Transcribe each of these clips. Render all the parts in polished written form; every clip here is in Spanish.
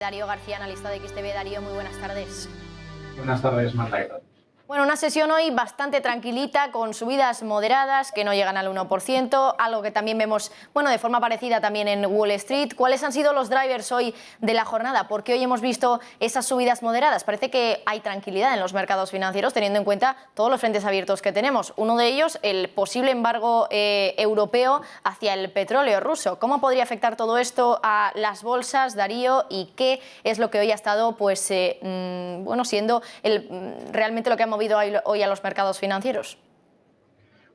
Darío García, analista de XTV. Darío, muy buenas tardes. Buenas tardes, Marta. Bueno, una sesión hoy bastante tranquilita, con subidas moderadas que no llegan al 1%, algo que también vemos, bueno, de forma parecida también en Wall Street. ¿Cuáles han sido los drivers hoy de la jornada? ¿Por qué hoy hemos visto esas subidas moderadas? Parece que hay tranquilidad en los mercados financieros, teniendo en cuenta todos los frentes abiertos que tenemos. Uno de ellos, el posible embargo europeo hacia el petróleo ruso. ¿Cómo podría afectar todo esto a las bolsas, Darío? ¿Y qué es lo que hoy ha estado, pues, bueno, siendo realmente lo que ha movido hoy a los mercados financieros?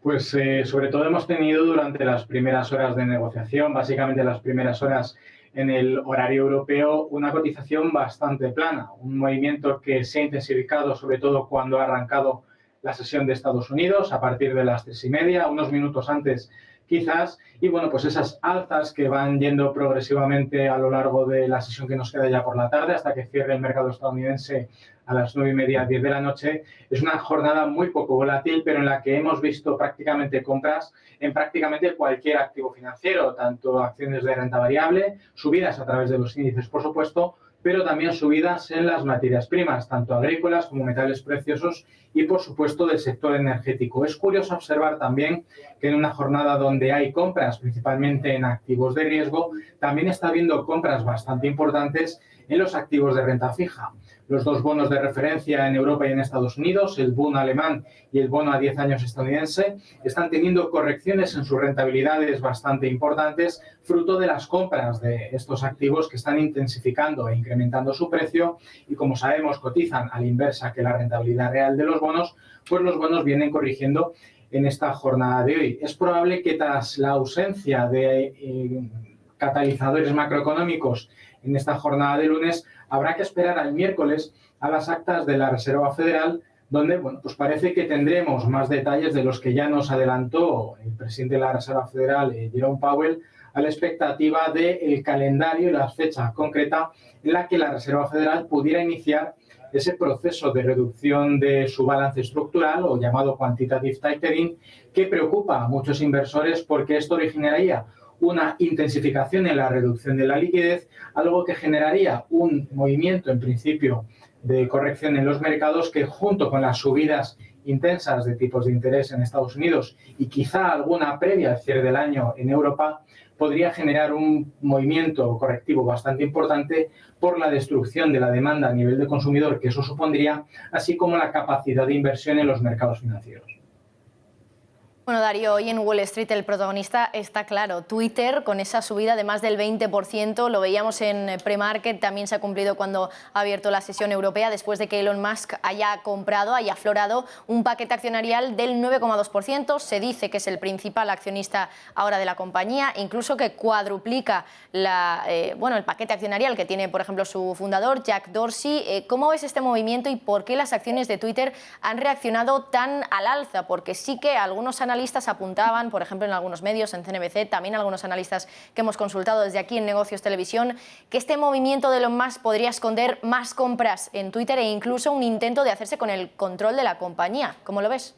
Pues sobre todo hemos tenido durante las primeras horas de negociación, básicamente las primeras horas en el horario europeo, una cotización bastante plana, un movimiento que se ha intensificado sobre todo cuando ha arrancado la sesión de Estados Unidos a partir de las 3:30, unos minutos antes quizás, y bueno, pues esas alzas que van yendo progresivamente a lo largo de la sesión que nos queda ya por la tarde hasta que cierre el mercado estadounidense a las 9:30, 10 de la noche. Es una jornada muy poco volátil, pero en la que hemos visto prácticamente compras en prácticamente cualquier activo financiero, tanto acciones de renta variable, subidas a través de los índices, por supuesto, pero también subidas en las materias primas, tanto agrícolas como metales preciosos y, por supuesto, del sector energético. Es curioso observar también que en una jornada donde hay compras, principalmente en activos de riesgo, también está habiendo compras bastante importantes en los activos de renta fija. Los dos bonos de referencia en Europa y en Estados Unidos, el bono alemán y el bono a 10 años estadounidense, están teniendo correcciones en sus rentabilidades bastante importantes, fruto de las compras de estos activos que están intensificando e incrementando su precio y, como sabemos, cotizan a la inversa que la rentabilidad real de los bonos, pues los bonos vienen corrigiendo en esta jornada de hoy. Es probable que tras la ausencia de catalizadores macroeconómicos en esta jornada de lunes, habrá que esperar al miércoles a las actas de la Reserva Federal, donde, bueno, pues parece que tendremos más detalles de los que ya nos adelantó el presidente de la Reserva Federal, Jerome Powell, a la expectativa del calendario y la fecha concreta en la que la Reserva Federal pudiera iniciar ese proceso de reducción de su balance estructural, o llamado quantitative tightening, que preocupa a muchos inversores porque esto originaría una intensificación en la reducción de la liquidez, algo que generaría un movimiento, en principio, de corrección en los mercados que, junto con las subidas intensas de tipos de interés en Estados Unidos y quizá alguna previa al cierre del año en Europa, podría generar un movimiento correctivo bastante importante por la destrucción de la demanda a nivel de consumidor que eso supondría, así como la capacidad de inversión en los mercados financieros. Bueno, Darío, hoy en Wall Street el protagonista está claro. Twitter, con esa subida de más del 20%, lo veíamos en pre-market, también se ha cumplido cuando ha abierto la sesión europea, después de que Elon Musk haya comprado, haya aflorado un paquete accionarial del 9,2%. Se dice que es el principal accionista ahora de la compañía, incluso que cuadruplica el paquete accionarial que tiene, por ejemplo, su fundador, Jack Dorsey. ¿Cómo ves este movimiento y por qué las acciones de Twitter han reaccionado tan al alza? Porque sí que algunos analistas apuntaban, por ejemplo, en algunos medios, en CNBC, también algunos analistas que hemos consultado desde aquí en Negocios Televisión, que este movimiento de Elon Musk podría esconder más compras en Twitter e incluso un intento de hacerse con el control de la compañía. ¿Cómo lo ves?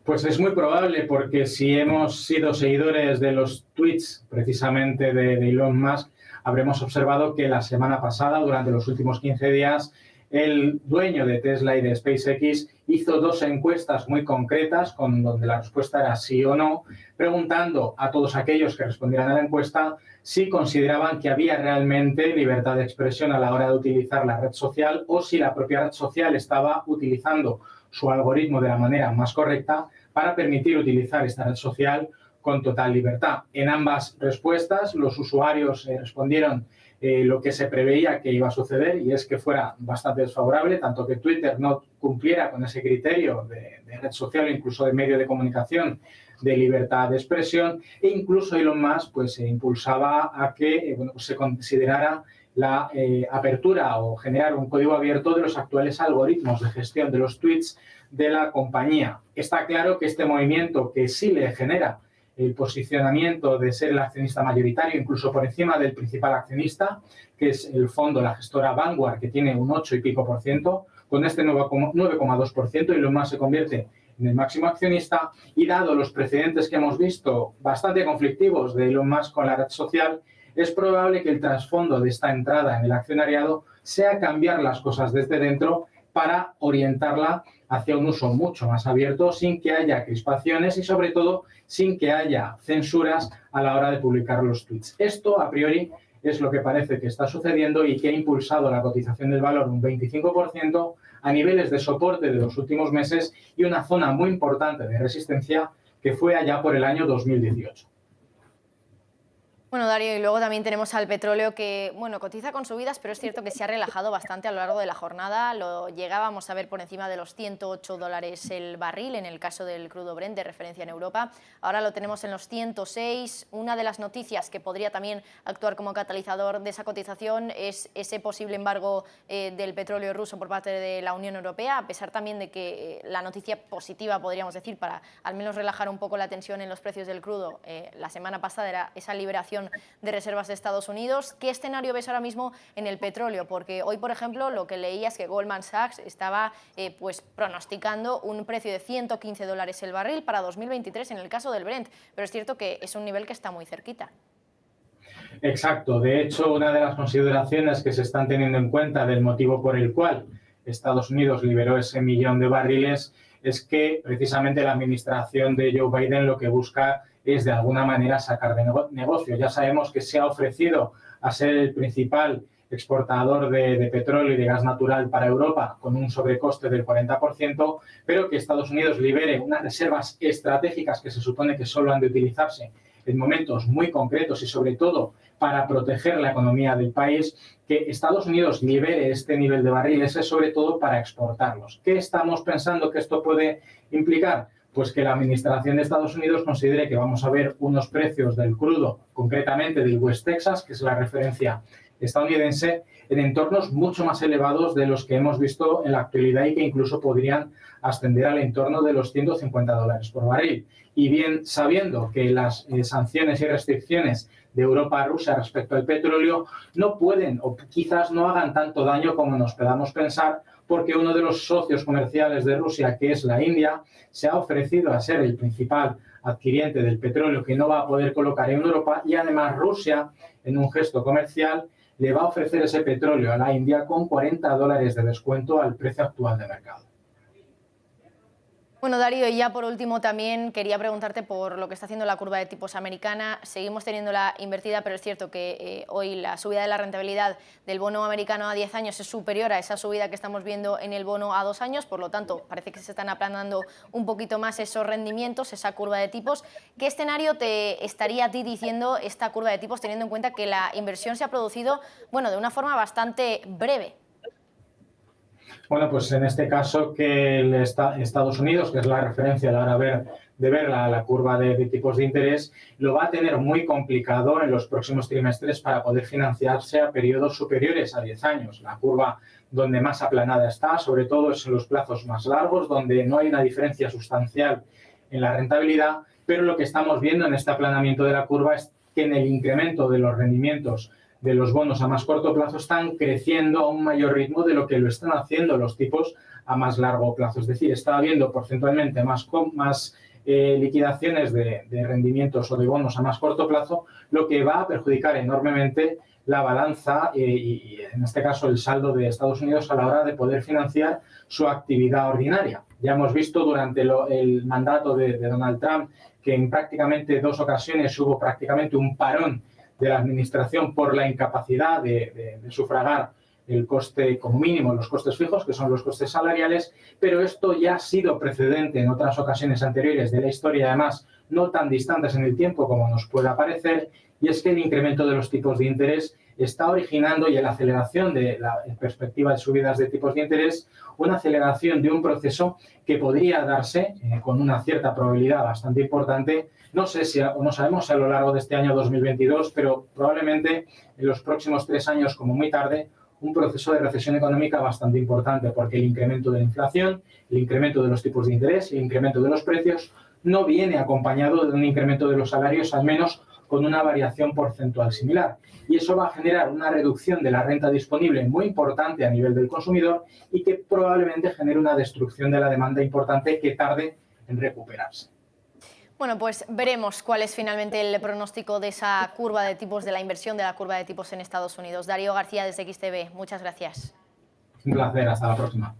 Pues es muy probable, porque si hemos sido seguidores de los tweets precisamente de Elon Musk, habremos observado que la semana pasada, durante los últimos 15 días, el dueño de Tesla y de SpaceX hizo dos encuestas muy concretas, donde la respuesta era sí o no, preguntando a todos aquellos que respondieran a la encuesta si consideraban que había realmente libertad de expresión a la hora de utilizar la red social, o si la propia red social estaba utilizando su algoritmo de la manera más correcta para permitir utilizar esta red social con total libertad. En ambas respuestas, los usuarios respondieron lo que se preveía que iba a suceder, y es que fuera bastante desfavorable, tanto que Twitter no cumpliera con ese criterio de red social o incluso de medio de comunicación de libertad de expresión, e incluso Elon Musk pues, impulsaba a que se considerara la apertura o generar un código abierto de los actuales algoritmos de gestión de los tweets de la compañía. Está claro que este movimiento, que sí le genera el posicionamiento de ser el accionista mayoritario, incluso por encima del principal accionista, que es el fondo, la gestora Vanguard, que tiene un 8 y pico por ciento, con este 9,2%, y lo más se convierte en el máximo accionista, y dado los precedentes que hemos visto bastante conflictivos de Elon Musk con la red social, es probable que el trasfondo de esta entrada en el accionariado sea cambiar las cosas desde dentro para orientarla hacia un uso mucho más abierto, sin que haya crispaciones y, sobre todo, sin que haya censuras a la hora de publicar los tweets. Esto, a priori, es lo que parece que está sucediendo y que ha impulsado la cotización del valor un 25% a niveles de soporte de los últimos meses y una zona muy importante de resistencia que fue allá por el año 2018. Bueno, Darío, y luego también tenemos al petróleo que, bueno, cotiza con subidas, pero es cierto que se ha relajado bastante a lo largo de la jornada. Lo llegábamos a ver por encima de los $108 el barril en el caso del crudo Brent de referencia en Europa. Ahora lo tenemos en los 106. Una de las noticias que podría también actuar como catalizador de esa cotización es ese posible embargo del petróleo ruso por parte de la Unión Europea, a pesar también de que la noticia positiva, podríamos decir, para al menos relajar un poco la tensión en los precios del crudo, la semana pasada era esa liberación de reservas de Estados Unidos. ¿Qué escenario ves ahora mismo en el petróleo? Porque hoy, por ejemplo, lo que leía es que Goldman Sachs estaba pues pronosticando un precio de $115 el barril para 2023 en el caso del Brent, pero es cierto que es un nivel que está muy cerquita. Exacto. De hecho, una de las consideraciones que se están teniendo en cuenta del motivo por el cual Estados Unidos liberó ese millón de barriles es que precisamente la administración de Joe Biden lo que busca es de alguna manera sacar de negocio. Ya sabemos que se ha ofrecido a ser el principal exportador de petróleo y de gas natural para Europa con un sobrecoste del 40%, pero que Estados Unidos libere unas reservas estratégicas que se supone que solo han de utilizarse en momentos muy concretos y sobre todo para proteger la economía del país. Que Estados Unidos libere este nivel de barriles es sobre todo para exportarlos. ¿Qué estamos pensando que esto puede implicar? Pues que la administración de Estados Unidos considere que vamos a ver unos precios del crudo, concretamente del West Texas, que es la referencia estadounidense, en entornos mucho más elevados de los que hemos visto en la actualidad y que incluso podrían ascender al entorno de los $150 por barril. Y bien sabiendo que las sanciones y restricciones de Europa a Rusia respecto al petróleo no pueden o quizás no hagan tanto daño como nos podamos pensar, porque uno de los socios comerciales de Rusia, que es la India, se ha ofrecido a ser el principal adquiriente del petróleo que no va a poder colocar en Europa, y además Rusia, en un gesto comercial, le va a ofrecer ese petróleo a la India con $40 de descuento al precio actual de mercado. Bueno, Darío, y ya por último también quería preguntarte por lo que está haciendo la curva de tipos americana. Seguimos teniéndola invertida, pero es cierto que hoy la subida de la rentabilidad del bono americano a 10 años es superior a esa subida que estamos viendo en el bono a 2 años, por lo tanto parece que se están aplanando un poquito más esos rendimientos, esa curva de tipos. ¿Qué escenario te estaría a ti diciendo esta curva de tipos, teniendo en cuenta que la inversión se ha producido, bueno, de una forma bastante breve? Bueno, pues en este caso que Estados Unidos, que es la referencia a la hora de ver la curva de tipos de interés, lo va a tener muy complicado en los próximos trimestres para poder financiarse a periodos superiores a 10 años. La curva donde más aplanada está, sobre todo, es en los plazos más largos, donde no hay una diferencia sustancial en la rentabilidad, pero lo que estamos viendo en este aplanamiento de la curva es que en el incremento de los rendimientos de los bonos a más corto plazo están creciendo a un mayor ritmo de lo que lo están haciendo los tipos a más largo plazo. Es decir, está habiendo porcentualmente más liquidaciones de rendimientos o de bonos a más corto plazo, lo que va a perjudicar enormemente la balanza y en este caso el saldo de Estados Unidos a la hora de poder financiar su actividad ordinaria. Ya hemos visto durante el mandato de Donald Trump que en prácticamente 2 ocasiones hubo prácticamente un parón de la administración por la incapacidad de sufragar el coste como mínimo, los costes fijos, que son los costes salariales, pero esto ya ha sido precedente en otras ocasiones anteriores de la historia, además no tan distantes en el tiempo como nos pueda parecer, y es que el incremento de los tipos de interés está originando, y en la aceleración de la perspectiva de subidas de tipos de interés, una aceleración de un proceso que podría darse con una cierta probabilidad bastante importante. No sé si, o no sabemos si a lo largo de este año 2022, pero probablemente en los próximos 3 años, como muy tarde, un proceso de recesión económica bastante importante, porque el incremento de la inflación, el incremento de los tipos de interés, el incremento de los precios, no viene acompañado de un incremento de los salarios, al menos con una variación porcentual similar. Y eso va a generar una reducción de la renta disponible muy importante a nivel del consumidor y que probablemente genere una destrucción de la demanda importante que tarde en recuperarse. Bueno, pues veremos cuál es finalmente el pronóstico de esa curva de tipos, de la inversión de la curva de tipos en Estados Unidos. Darío García desde XTV, muchas gracias. Un placer, hasta la próxima.